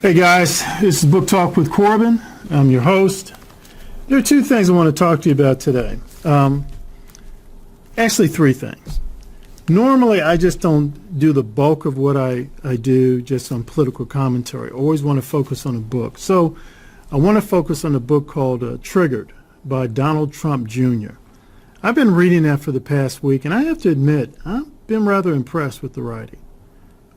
Hey guys, this is Book Talk with Corbin. I'm your host. There are two things I want to talk to you about today. Actually, three things. Normally, I just don't do the bulk of what I do just on political commentary. I always want to focus on a book. So I want to focus on a book called Triggered by Donald Trump Jr. I've been reading that for the past week, and I have to admit, I've been rather impressed with the writing.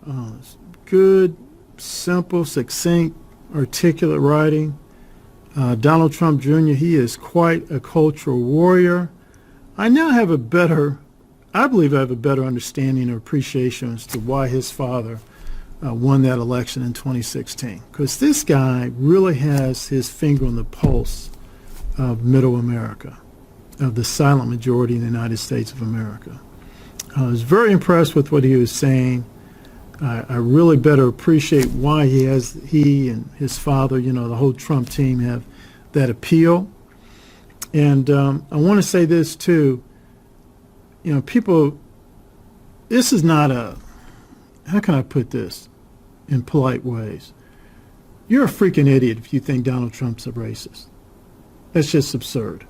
It's good, simple, succinct, articulate writing. Donald Trump Jr., he is quite a cultural warrior. I believe I have a better understanding or appreciation as to why his father won that election in 2016. Because this guy really has his finger on the pulse of middle America, of the silent majority in the United States of America. I was very impressed with what he was saying. I really better appreciate why he and his father, the whole Trump team have that appeal. And I want to say this too, people, this is not how can I put this in polite ways? You're a freaking idiot if you think Donald Trump's a racist. That's just absurd.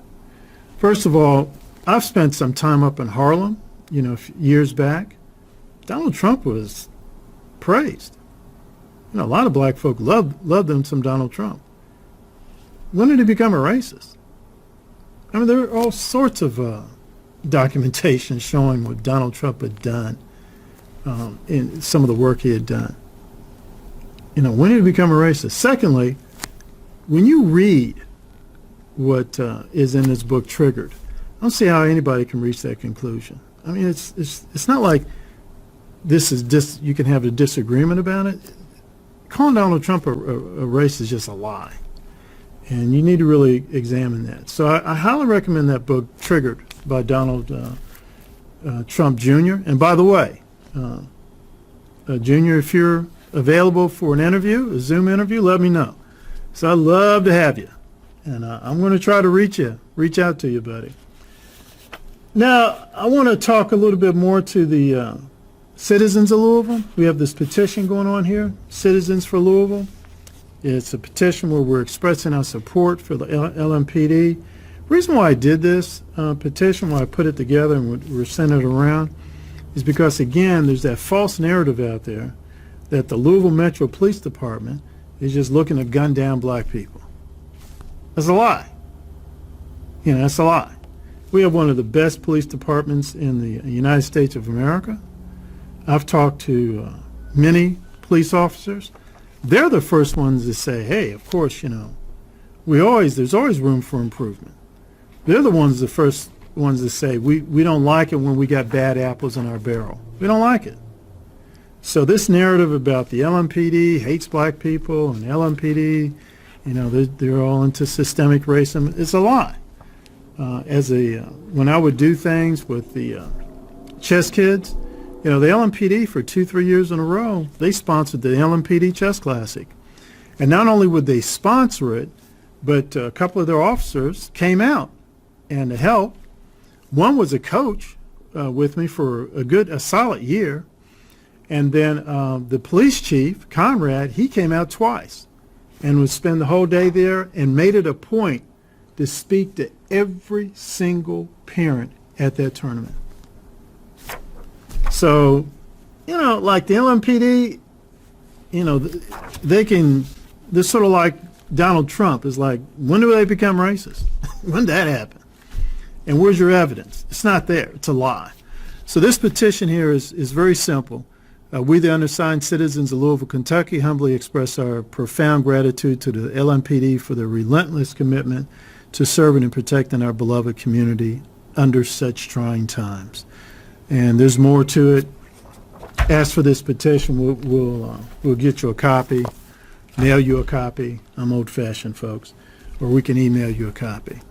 First of all, I've spent some time up in Harlem, years back. Donald Trump was praised. A lot of black folk loved them some Donald Trump. When did he become a racist? I mean, there are all sorts of documentation showing what Donald Trump had done in some of the work he had done. When did he become a racist? Secondly, when you read what is in this book, Triggered, I don't see how anybody can reach that conclusion. I mean, it's not like you can have a disagreement about it. Calling Donald Trump a racist is just a lie. And you need to really examine that. So I highly recommend that book, Triggered, by Donald Trump Jr. And by the way, Jr., if you're available for an interview, a Zoom interview, let me know. So I'd love to have you. And I'm going to try to reach out to you, buddy. Now, I want to talk a little bit more to the citizens of Louisville. We have this petition going on here, Citizens for Louisville. It's a petition where we're expressing our support for the LMPD. The reason why I did this petition, why I put it together and we're sending it around, is because, again, there's that false narrative out there that the Louisville Metro Police Department is just looking to gun down black people. That's a lie. That's a lie. We have one of the best police departments in the United States of America. I've talked to many police officers. They're the first ones to say, hey, of course, there's always room for improvement. They're the first ones to say, we don't like it when we got bad apples in our barrel. We don't like it. So this narrative about the LMPD hates black people and LMPD, they're all into systemic racism, it's a lie. When I would do things with the chess kids, the LMPD for 2-3 years in a row, they sponsored the LMPD Chess Classic. And not only would they sponsor it, but a couple of their officers came out and to help. One was a coach with me for a solid year. And then the police chief, Conrad, he came out twice and would spend the whole day there and made it a point to speak to every single parent at that tournament. So, like the LMPD, they're sort of like Donald Trump. Is like, when do they become racist? When did that happen? And where's your evidence? It's not there. It's a lie. So this petition here is very simple. We, the undersigned citizens of Louisville, Kentucky, humbly express our profound gratitude to the LMPD for their relentless commitment to serving and protecting our beloved community under such trying times. And there's more to it. Ask for this petition. We'll get you a copy, mail you a copy. I'm old-fashioned, folks. Or we can email you a copy.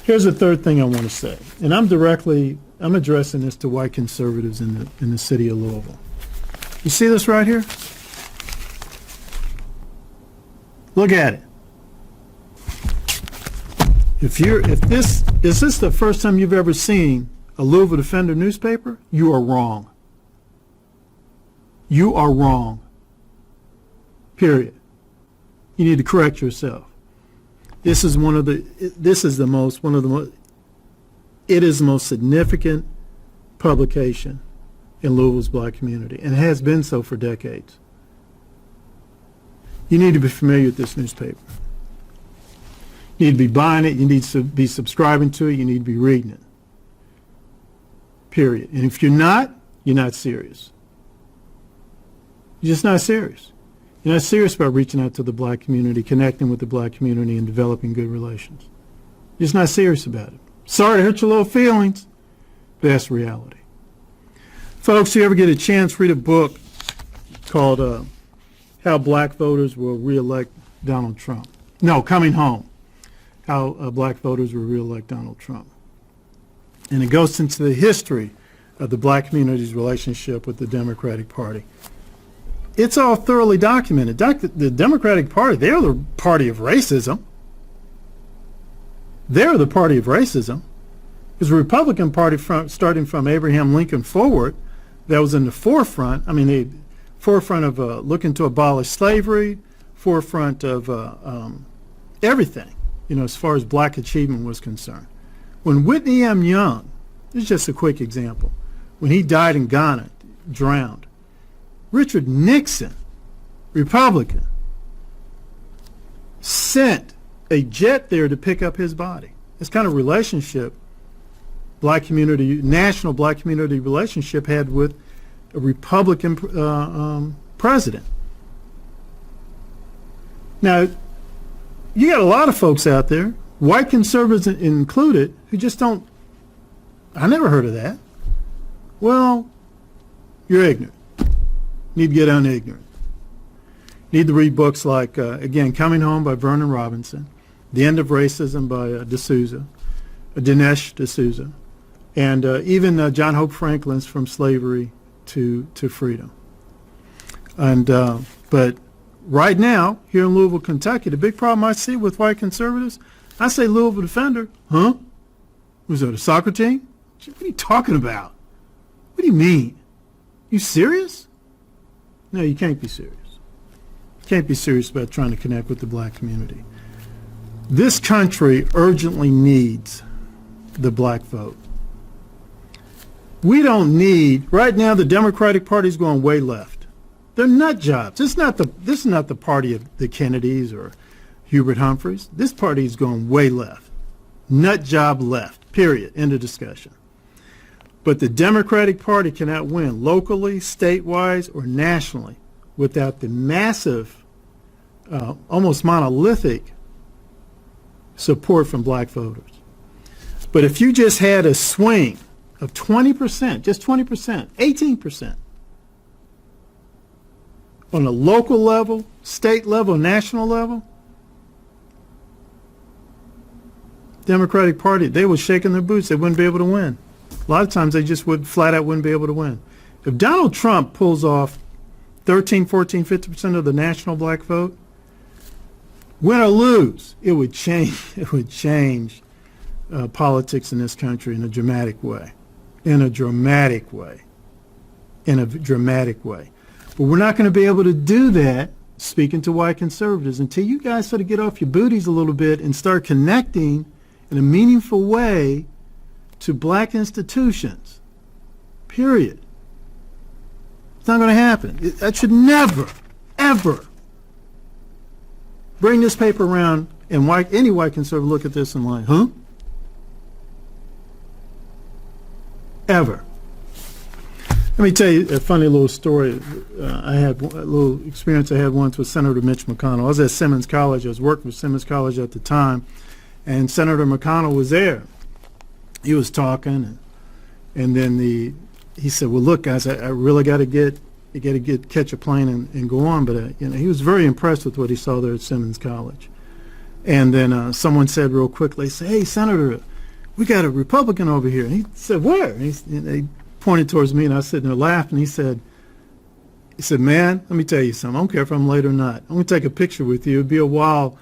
Here's the third thing I want to say, and I'm addressing this to white conservatives in the city of Louisville. You see this right here? Look at it. Is this the first time you've ever seen a Louisville Defender newspaper? You are wrong. You are wrong. Period. You need to correct yourself. This is the most significant publication in Louisville's black community, and has been so for decades. You need to be familiar with this newspaper. You need to be buying it. You need to be subscribing to it. You need to be reading it. Period. And if you're not serious. You're just not serious. You're not serious about reaching out to the black community, connecting with the black community, and developing good relations. You're just not serious about it. Sorry to hurt your little feelings, but that's reality. Folks, if you ever get a chance, read a book called How Black Voters Will Reelect Donald Trump. No, Coming Home. How black voters will reelect Donald Trump. And it goes into the history of the black community's relationship with the Democratic Party. It's all thoroughly documented. The Democratic Party, they're the party of racism. They're the party of racism. Because the Republican Party, starting from Abraham Lincoln forward, that was in the forefront. I mean, the forefront of looking to abolish slavery, forefront of everything, as far as black achievement was concerned. When Whitney M. Young, this is just a quick example, when he died in Ghana, drowned, Richard Nixon, Republican, sent a jet there to pick up his body. This kind of relationship national black community relationship had with a Republican president. Now, you got a lot of folks out there, white conservatives included, who just don't, I never heard of that. Well, you're ignorant. You need to get unignorant. You need to read books like, again, Coming Home by Vernon Robinson, The End of Racism by Dinesh D'Souza, and even John Hope Franklin's From Slavery to Freedom. And but right now, here in Louisville, Kentucky, the big problem I see with white conservatives, I say Louisville Defender, huh? Was that a soccer team? What are you talking about? What do you mean? You serious? No, you can't be serious. You can't be serious about trying to connect with the black community. This country urgently needs the black vote. We don't need, right now the Democratic Party is going way left. They're nut jobs. This is not the party of the Kennedys or Hubert Humphreys. This party is going way left. Nut job left, period, end of discussion. But the Democratic Party cannot win locally, statewide, or nationally without the massive, almost monolithic support from black voters. But if you just had a swing of 20%, just 20%, 18%, on a local level, state level, national level, Democratic Party, they were shaking their boots. They wouldn't be able to win. A lot of times they just flat out wouldn't be able to win. If Donald Trump pulls off 13, 14, 50% of the national black vote, win or lose, it would change politics in this country in a dramatic way. But we're not going to be able to do that, speaking to white conservatives, until you guys sort of get off your booties a little bit and start connecting in a meaningful way to black institutions. Period. It's not going to happen. That should never, ever bring this paper around and any white conservative look at this and like, huh? Ever. Let me tell you a funny little story. I had a little experience I had once with Senator Mitch McConnell. I was at Simmons College. I was working with Simmons College at the time, and Senator McConnell was there. He was talking, and then he said, "Well, look, guys, I really got to catch a plane and go on." But he was very impressed with what he saw there at Simmons College. And then someone said real quickly, "Hey, Senator, we got a Republican over here." And he said, "Where?" And they pointed towards me, and I was sitting there laughing. He said, "Man, let me tell you something. I don't care if I'm late or not. I'm going to take a picture with you. It'll be a while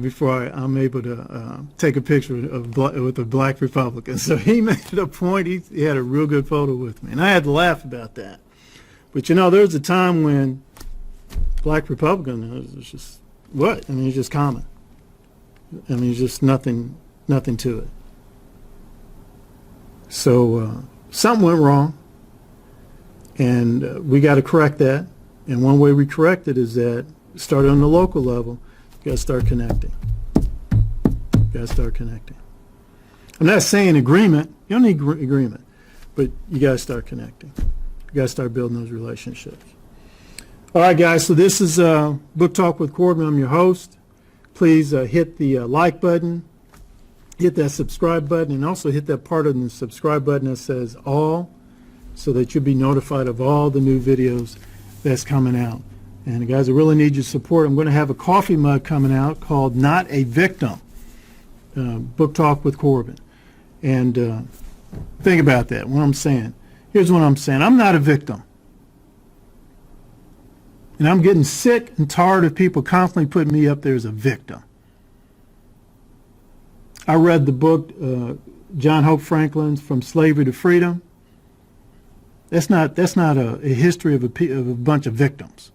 before I'm able to take a picture with a black Republican." So he made it a point. He had a real good photo with me, and I had to laugh about that. But there was a time when black Republicans was just what? I mean, it's just common. I mean, it's just nothing to it. So something went wrong, and we got to correct that. And one way we correct it is that start on the local level. You got to start connecting. I'm not saying agreement. You don't need agreement, but you got to start connecting. You got to start building those relationships. All right, guys. So this is Book Talk with Corbin. I'm your host. Please hit the like button, hit that subscribe button, and also hit that part of the subscribe button that says all, so that you'll be notified of all the new videos that's coming out. And guys, I really need your support. I'm going to have a coffee mug coming out called Not a Victim, Book Talk with Corbin. And think about that, what I'm saying. Here's what I'm saying. I'm not a victim. And I'm getting sick and tired of people constantly putting me up there as a victim. I read the book, John Hope Franklin's From Slavery to Freedom. That's not a history of a bunch of victims.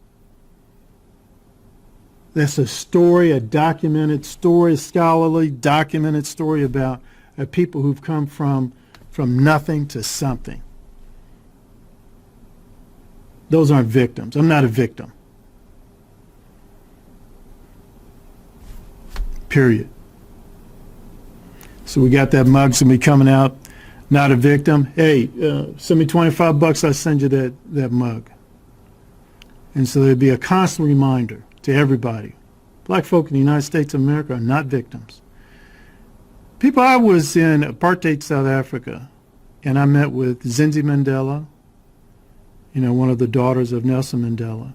That's a story, a documented story, a scholarly, documented story about people who've come from nothing to something. Those aren't victims. I'm not a victim. Period. So we got that mug to be coming out. Not a victim. Hey, send me $25. I'll send you that mug. And so there'd be a constant reminder to everybody. Black folk in the United States of America are not victims. People, I was in apartheid South Africa, and I met with Zinzi Mandela, one of the daughters of Nelson Mandela.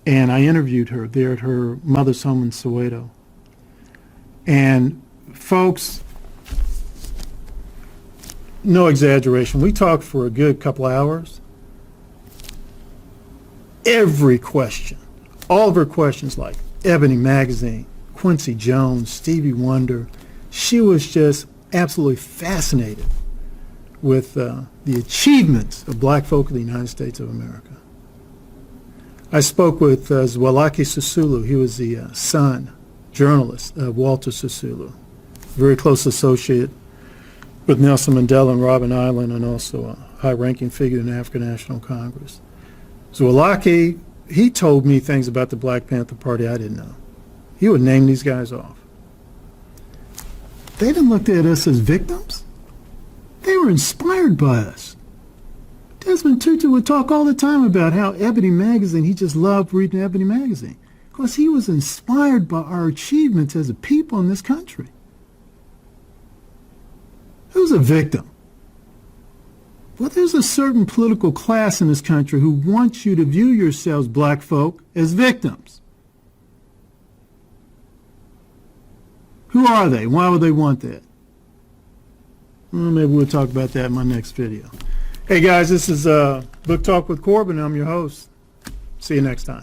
And I interviewed her there at her mother's home in Soweto. And folks, no exaggeration, we talked for a good couple hours. Every question, all of her questions, like Ebony Magazine, Quincy Jones, Stevie Wonder, she was just absolutely fascinated with the achievements of black folk in the United States of America. I spoke with Zwelakhe Sisulu. He was the son, journalist of Walter Sisulu, very close associate with Nelson Mandela and Robben Island, and also a high-ranking figure in the African National Congress. Zwelakhe, he told me things about the Black Panther Party I didn't know. He would name these guys off. They didn't look at us as victims. They were inspired by us. Desmond Tutu would talk all the time about how Ebony Magazine, he just loved reading Ebony Magazine because he was inspired by our achievements as a people in this country. Who's a victim? Well, there's a certain political class in this country who wants you to view yourselves, black folk, as victims. Who are they? Why would they want that? Well, maybe we'll talk about that in my next video. Hey guys, this is Book Talk with Corbin. I'm your host. See you next time.